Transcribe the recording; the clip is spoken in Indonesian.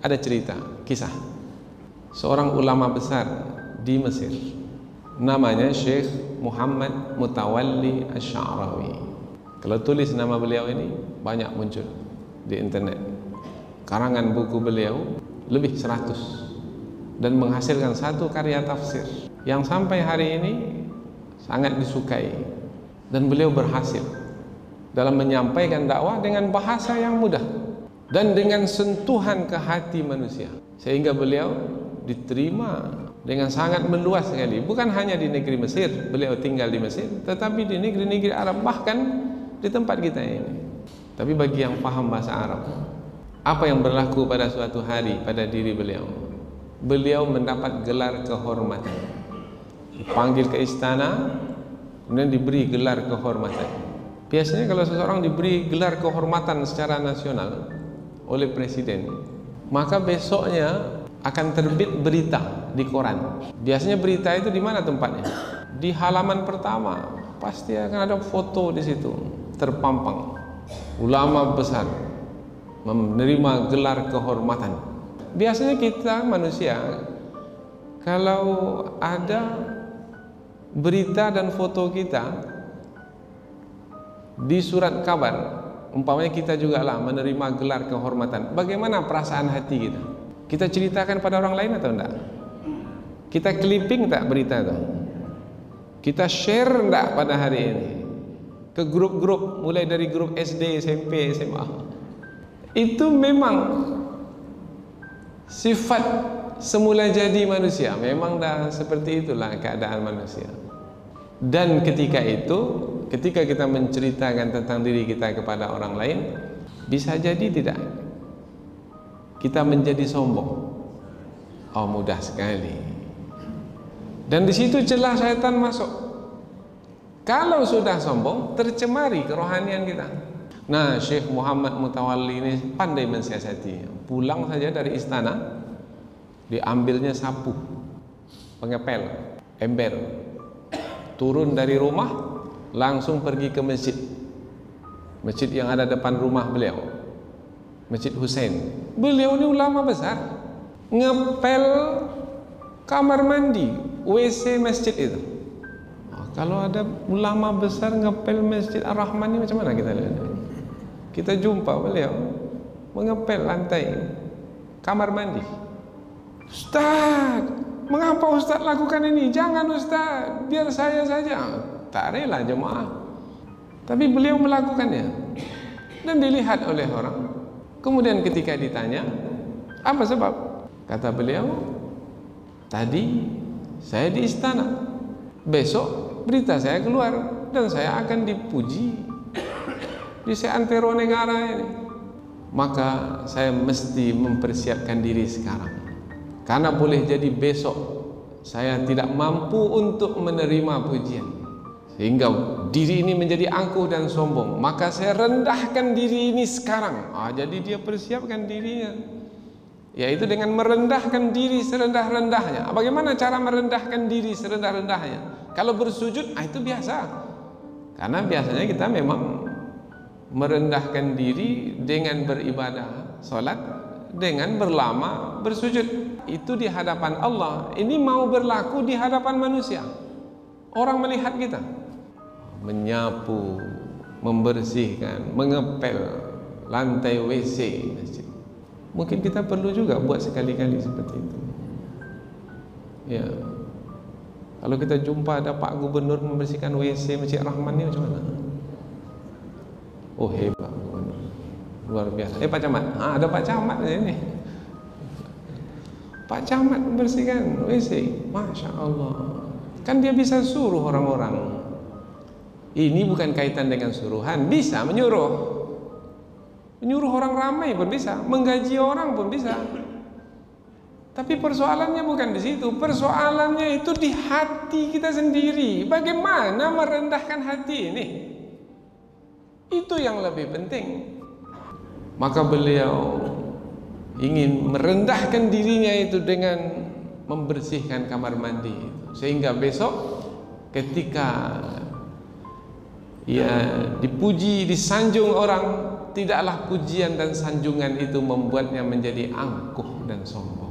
ada cerita, kisah seorang ulama besar di Mesir, namanya Syekh Muhammad Mutawalli Asy-Sya'rawi. Kalau tulis nama beliau ini banyak muncul di internet. Karangan buku beliau lebih 100 dan menghasilkan satu karya tafsir yang sampai hari ini sangat disukai, dan beliau berhasil dalam menyampaikan dakwah dengan bahasa yang mudah dan dengan sentuhan ke hati manusia, sehingga beliau diterima dengan sangat meluas sekali. Bukan hanya di negeri Mesir, beliau tinggal di Mesir, tetapi di negeri-negeri Arab, bahkan di tempat kita ini. Tapi bagi yang paham bahasa Arab, apa yang berlaku pada suatu hari pada diri beliau? Beliau mendapat gelar kehormatan, dipanggil ke istana, kemudian diberi gelar kehormatan. Biasanya kalau seseorang diberi gelar kehormatan secara nasional oleh presiden, maka besoknya akan terbit berita di koran. Biasanya berita itu di mana tempatnya? Di halaman pertama pasti akan ada foto di situ terpampang, ulama besar menerima gelar kehormatan. Biasanya kita manusia, kalau ada berita dan foto kita di surat kabar, umpamanya kita juga lah menerima gelar kehormatan, bagaimana perasaan hati kita? Kita ceritakan pada orang lain atau enggak? Kita clipping tak berita itu? Kita share enggak pada hari ini ke grup-grup, mulai dari grup SD, SMP, SMA? Itu memang sifat semula jadi manusia, memang dah seperti itulah keadaan manusia. Dan ketika itu, ketika kita menceritakan tentang diri kita kepada orang lain, bisa jadi tidak kita menjadi sombong. Oh, mudah sekali. Dan di situ celah syaitan masuk. Kalau sudah sombong, tercemari kerohanian kita. Nah, Syekh Muhammad Mutawalli ini pandai mensiasati. Pulang saja dari istana, diambilnya sapu, pengepel, ember, turun dari rumah, langsung pergi ke masjid, masjid yang ada depan rumah beliau, Masjid Husain. Beliau ini ulama besar, ngepel kamar mandi, WC masjid itu. Kalau ada ulama besar ngepel Masjid Ar-Rahman ini, macam mana kita lihat? Kita jumpa beliau mengepel lantai kamar mandi. Ustaz, mengapa Ustaz lakukan ini? Jangan Ustaz, biar saya saja. Tak rela jemaah, tapi beliau melakukannya dan dilihat oleh orang. Kemudian ketika ditanya, apa sebab? Kata beliau, tadi saya di istana, besok berita saya keluar dan saya akan dipuji di seantero negara ini. Maka saya mesti mempersiapkan diri sekarang, karena boleh jadi besok saya tidak mampu untuk menerima pujian, sehingga diri ini menjadi angkuh dan sombong. Maka saya rendahkan diri ini sekarang. Jadi dia persiapkan dirinya, yaitu dengan merendahkan diri serendah-rendahnya. Bagaimana cara merendahkan diri serendah-rendahnya? Kalau bersujud, itu biasa, karena biasanya kita memang merendahkan diri dengan beribadah, sholat, dengan berlama bersujud. Itu di hadapan Allah. Ini mau berlaku di hadapan manusia. Orang melihat kita menyapu, membersihkan, mengepel lantai WC masjid. Mungkin kita perlu juga buat sekali-kali seperti itu. Ya, kalau kita jumpa ada Pak Gubernur membersihkan WC Masjid Rahman ini, macam mana? Oh, hebat Gubernur, luar biasa. Pak Camat, ada Pak Camat di sini. Pak Camat membersihkan WC, Masya Allah. Kan dia bisa suruh orang-orang. Ini bukan kaitan dengan suruhan, bisa menyuruh. Menyuruh orang ramai pun bisa, menggaji orang pun bisa. Tapi persoalannya bukan di situ. Persoalannya itu di hati kita sendiri. Bagaimana merendahkan hati ini? Itu yang lebih penting. Maka beliau ingin merendahkan dirinya itu dengan membersihkan kamar mandi itu, sehingga besok ketika ia dipuji, disanjung orang, tidaklah pujian dan sanjungan itu membuatnya menjadi angkuh dan sombong.